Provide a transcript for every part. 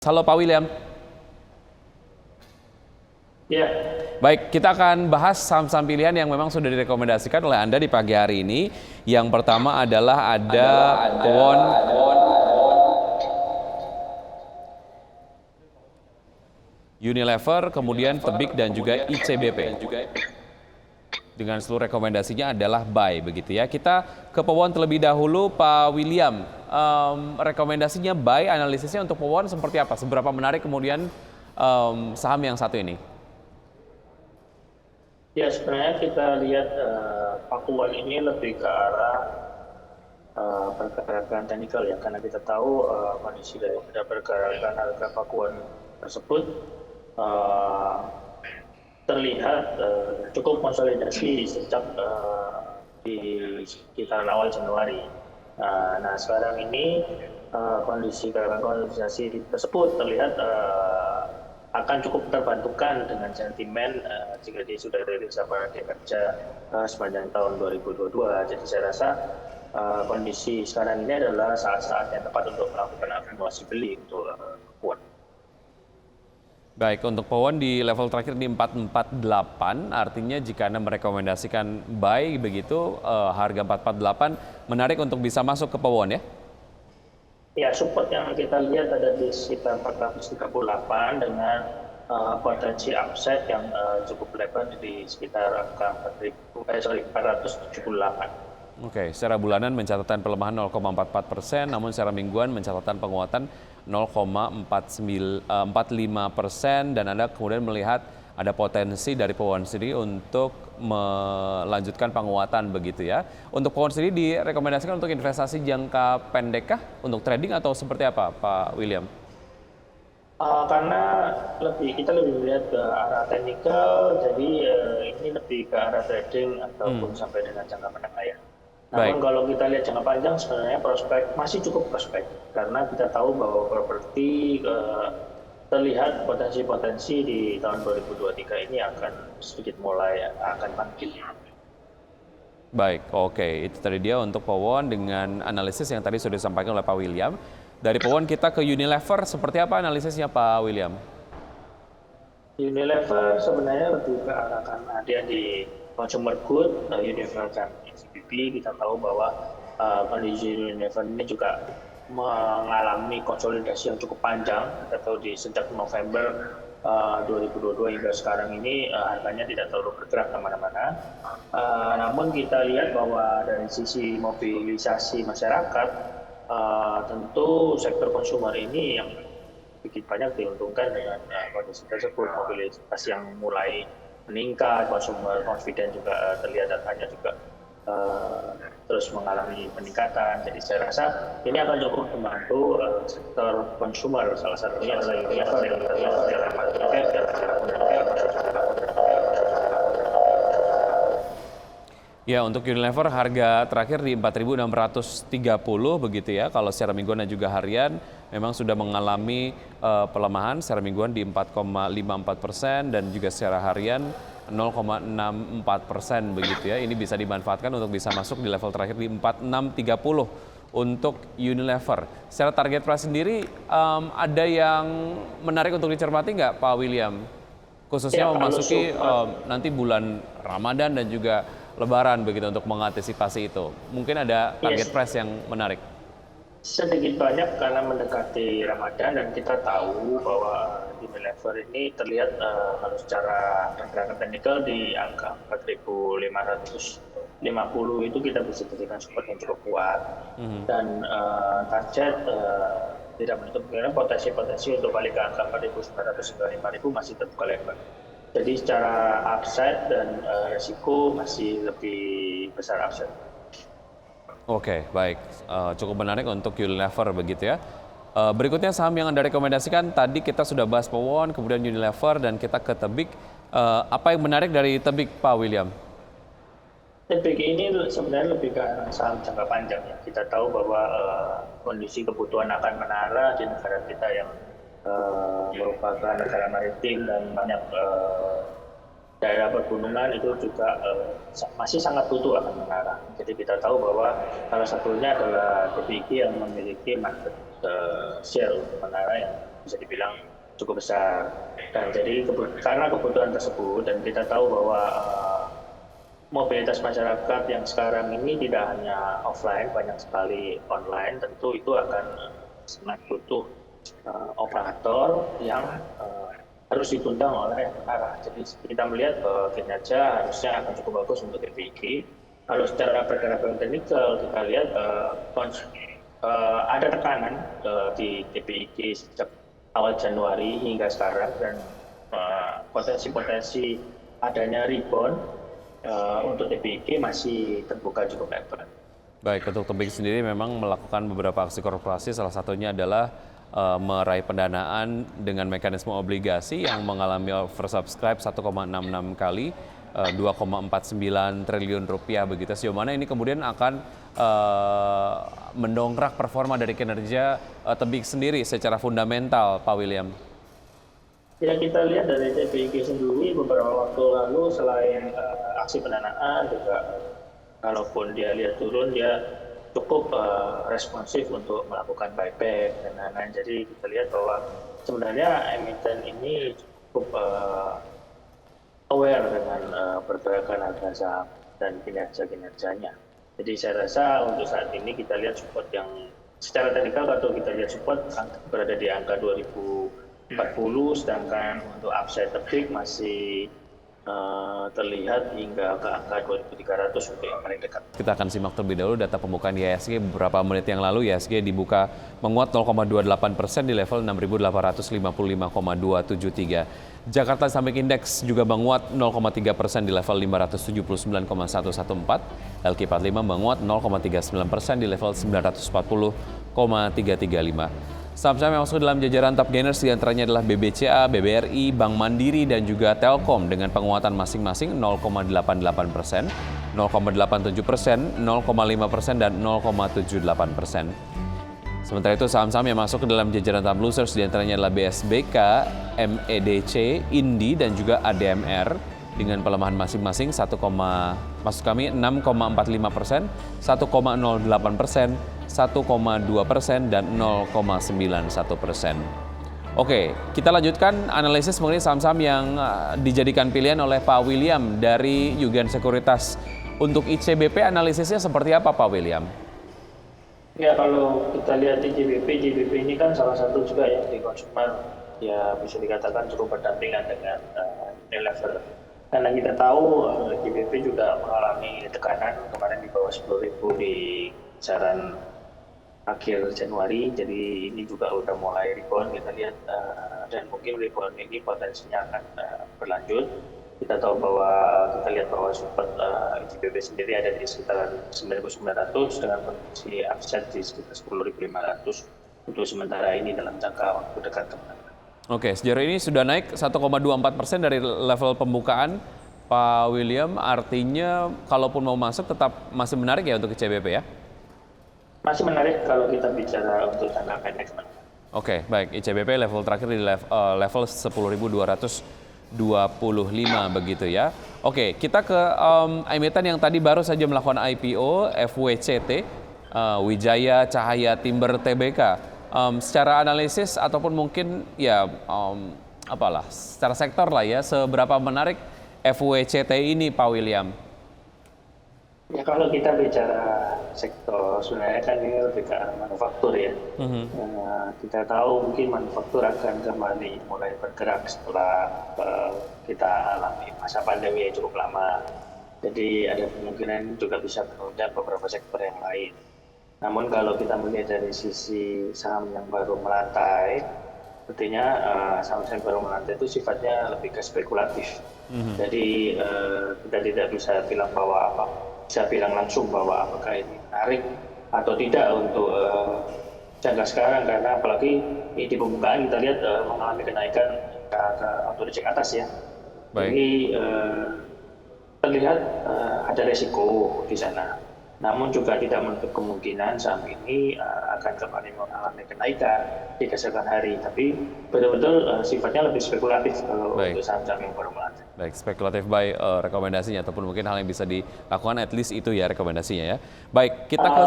Halo Pak William. Ya, Baik, kita akan bahas saham-saham pilihan yang memang sudah direkomendasikan oleh Anda di pagi hari ini. Yang pertama adalah ada Powon, Unilever, kemudian Tebik dan juga ICBP. Dengan seluruh rekomendasinya adalah buy begitu ya. Kita ke Powon terlebih dahulu, Pak William. Rekomendasinya buy, analisisnya untuk Powon seperti apa? Seberapa menarik kemudian saham yang satu ini? ya sebenarnya kita lihat Pakuan ini lebih ke arah pergerakan teknikal ya, karena kita tahu kondisi daripada pergerakan harga Pakuan tersebut terlihat cukup konsolidasi sejak di sekitar awal Januari. Nah sekarang ini kondisi konsolidasi tersebut terlihat akan cukup terbantukan dengan sentimen jika dia sudah rilis laporan kerja sepanjang tahun 2022. Jadi saya rasa kondisi sekarang ini adalah saat-saat yang tepat untuk melakukan akumulasi beli untuk Powon. Baik, untuk Powon di level terakhir di 448, artinya jika Anda merekomendasikan buy begitu, harga 448 menarik untuk bisa masuk ke Powon ya? Ya, support yang kita lihat ada di sekitar 438 dengan potensi upside yang cukup lebar di sekitar angka 478. Oke, secara bulanan mencatatkan pelemahan 0,44%, namun secara mingguan mencatatkan penguatan 0,45%, dan Anda kemudian melihat ada potensi dari Powon sendiri untuk melanjutkan penguatan begitu ya. Untuk Powon sendiri direkomendasikan untuk investasi jangka pendek kah? Untuk trading atau seperti apa, Pak William? Karena kita lebih melihat ke arah teknikal, jadi ini lebih ke arah trading ataupun sampai dengan jangka menengah ya. Namun kalau kita lihat jangka panjang sebenarnya prospek masih cukup prospek, karena kita tahu bahwa properti terlihat potensi-potensi di tahun 2023 ini akan sedikit mulai akan bangkit. Baik, oke. Itu tadi dia untuk Powon dengan analisis yang tadi sudah disampaikan oleh Pak William. Dari Powon kita ke Unilever, seperti apa analisisnya Pak William? Unilever sebenarnya lebih ke arah karena dia di consumer good, Unilever dan ICBP. Kita tahu bahwa kondisi Unilever ini juga mengalami konsolidasi yang cukup panjang. Kita tahu di sejak November 2022 hingga sekarang ini harganya tidak terlalu bergerak kemana-mana. Namun kita lihat bahwa dari sisi mobilisasi masyarakat, tentu sektor konsumer ini yang sedikit banyak diuntungkan dengan kondisi tersebut. Mobilitas yang mulai meningkat, consumer confidence juga terlihat datanya juga terus mengalami peningkatan. Jadi saya rasa ini akan cukup membantu sektor konsumer, salah satunya adalah Unilever yang terlihat dalam market cap dan Ya, untuk Unilever harga terakhir di 4.630 begitu ya. Kalau secara mingguan dan juga harian memang sudah mengalami pelemahan secara mingguan di 4,54% dan juga secara harian 0,64% begitu ya. Ini bisa dimanfaatkan untuk bisa masuk di level terakhir di 4630 untuk Unilever. Secara target price sendiri ada yang menarik untuk dicermati nggak Pak William? Khususnya memasuki nanti bulan Ramadan dan juga Lebaran begitu untuk mengantisipasi itu. Mungkin ada target price yang menarik. Sedikit banyak karena mendekati Ramadan dan kita tahu bahwa Unilever ini terlihat kalau secara pergerakan teknikal di angka 4.550 itu kita bisa jadikan support yang cukup kuat. Dan target tidak menutup kemungkinan potensi untuk balik ke angka 4.900 hingga 5.000 masih terbuka lebar. Jadi secara upside dan resiko masih lebih besar upside. Oke, baik. Cukup menarik untuk Unilever begitu ya. Berikutnya saham yang Anda rekomendasikan, tadi kita sudah bahas Powon, kemudian Unilever, dan kita ke Tebik. Apa yang menarik dari Tebik, Pak William? Tebik ini sebenarnya lebih ke saham jangka panjang ya. Kita tahu bahwa kondisi kebutuhan akan menara di negara kita yang merupakan negara maritim dan banyak daerah pegunungan itu juga masih sangat butuh akan menara. Jadi kita tahu bahwa salah satunya adalah TBG yang memiliki market share Manara yang bisa dibilang cukup besar. Dan jadi karena kebutuhan tersebut dan kita tahu bahwa mobilitas masyarakat yang sekarang ini tidak hanya offline, banyak sekali online, tentu itu akan sangat butuh operator yang harus ditundang oleh Manara. Jadi kita melihat kinerja harusnya akan cukup bagus untuk TPIG. Kalau secara pergerakan teknikal kita lihat ada tekanan di TPIG sejak awal Januari hingga sekarang dan potensi-potensi adanya rebound untuk TPIG masih terbuka cukup lebar. Baik, untuk TPIG sendiri memang melakukan beberapa aksi korporasi, salah satunya adalah meraih pendanaan dengan mekanisme obligasi yang mengalami oversubscribe 1,66 kali, 2,49 triliun rupiah begitu. Sejauh mana ini kemudian akan mendongkrak performa dari kinerja TPIG sendiri secara fundamental, Pak William? Ya, kita lihat dari TPIG sendiri beberapa waktu lalu selain aksi pendanaan juga kalaupun dia lihat turun dia cukup responsif untuk melakukan buyback dan lain-lain. Jadi kita lihat bahwa sebenarnya emiten ini cukup aware dengan pergerakan harga saham dan kinerjanya. Jadi saya rasa untuk saat ini kita lihat support yang secara teknikal kalau kita lihat support berada di angka 2040, sedangkan untuk upside TPIG masih terlihat hingga ke angka 2.300 untuk yang paling dekat. Kita akan simak terlebih dahulu data pembukaan IHSG beberapa menit yang lalu. IHSG dibuka menguat 0,28% di level 6.855,273. Jakarta Islamic Index juga menguat 0,3% di level 579,114. LQ45 menguat 0,39% di level 940,335. Saham-saham yang masuk dalam jajaran top gainers diantaranya adalah BBCA, BBRI, Bank Mandiri, dan juga Telkom dengan penguatan masing-masing 0,88%, 0,87%, 0,5%, dan 0,78%. Sementara itu saham-saham yang masuk ke dalam jajaran top losers diantaranya adalah BSBK, MEDC, Indi, dan juga ADMR dengan pelemahan masing-masing 6,45%, 1,08%, 1,2% dan 0,91%. Oke, kita lanjutkan analisis mengenai saham-saham yang dijadikan pilihan oleh Pak William dari Yugen Sekuritas. Untuk ICBP analisisnya seperti apa Pak William? Ya, kalau kita lihat di JBP ini kan salah satu juga yang di konsumen ya bisa dikatakan cukup berdampingan dengan Unilever. Karena kita tahu JBP juga mengalami tekanan kemarin di bawah 10.000 di kisaran akhir Januari, jadi ini juga udah mulai rebound kita lihat dan mungkin rebound ini potensinya akan berlanjut. Kita tahu bahwa kita lihat bahwa support ICBP sendiri ada di sekitar 9.900 dengan potensi upside di sekitar 10.500 untuk sementara ini dalam jangka waktu dekat teman-teman. Oke, sejauh ini sudah naik 1,24% dari level pembukaan Pak William, artinya kalaupun mau masuk tetap masih menarik ya untuk ICBP ya? Masih menarik kalau kita bicara untuk jangka pendek. Oke, baik. ICBP level terakhir di level 10.225 begitu ya. Oke, kita ke emiten yang tadi baru saja melakukan IPO, FWCT, Wijaya Cahaya Timber Tbk. Secara analisis ataupun mungkin ya secara sektor lah ya, seberapa menarik FWCT ini Pak William? Ya, kalau kita bicara sektor sebenarnya kan ini lebih ke arah manufaktur ya. Kita tahu mungkin manufaktur akan kembali mulai bergerak setelah kita alami masa pandemi yang cukup lama. Jadi ada kemungkinan juga bisa menunjang beberapa sektor yang lain. Namun kalau kita melihat dari sisi saham yang baru melantai, artinya saham-saham baru melantai itu sifatnya lebih ke spekulatif. Jadi kita tidak bisa bilang langsung bahwa apakah ini menarik atau tidak untuk jangka sekarang, karena apalagi di pembukaan kita lihat mengalami kenaikan atau di atas ya. Baik. Jadi terlihat ada resiko di sana. Namun juga tidak menutup kemungkinan saham ini akan kembali mengalami kenaikan di keesokan hari. Tapi betul-betul sifatnya lebih spekulatif kalau untuk saham-saham yang baru melantai. Baik, spekulatif buy rekomendasinya ataupun mungkin hal yang bisa dilakukan, at least itu ya rekomendasinya ya. Baik, kita ke...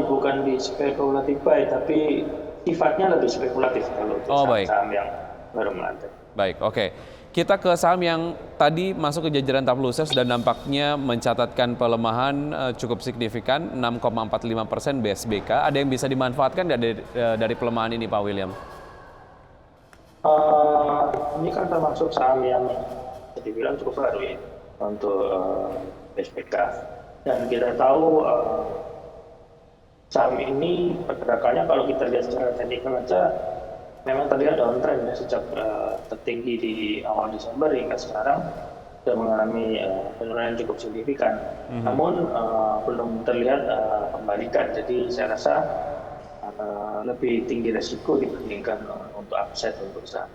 bukan di spekulatif buy, tapi sifatnya lebih spekulatif kalau untuk baik. saham-saham yang baru melantai. Baik, oke. Kita ke saham yang tadi masuk ke jajaran top losers dan nampaknya mencatatkan pelemahan cukup signifikan, 6,45% BSBK. Ada yang bisa dimanfaatkan dari pelemahan ini, Pak William? Ini kan termasuk saham yang bisa dibilang cukup baru ya untuk BSBK. Dan kita tahu saham ini pergerakannya kalau kita lihat secara teknikal aja memang terlihat downtrend ya sejak tertinggi di awal Desember hingga sekarang sudah mengalami penurunan yang cukup signifikan. Namun belum terlihat kembalikan. Jadi saya rasa lebih tinggi resiko dibandingkan untuk upside untuk saham.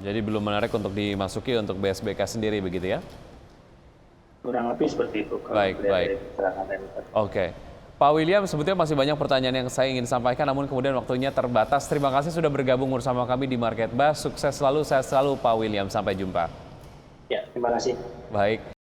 Jadi belum menarik untuk dimasuki untuk BSBK sendiri begitu ya? Kurang lebih seperti itu. Baik. Oke. Pak William, sebetulnya masih banyak pertanyaan yang saya ingin sampaikan, namun kemudian waktunya terbatas. Terima kasih sudah bergabung bersama kami di Market Buzz. Sukses selalu, sehat selalu Pak William. Sampai jumpa. Ya, terima kasih. Baik.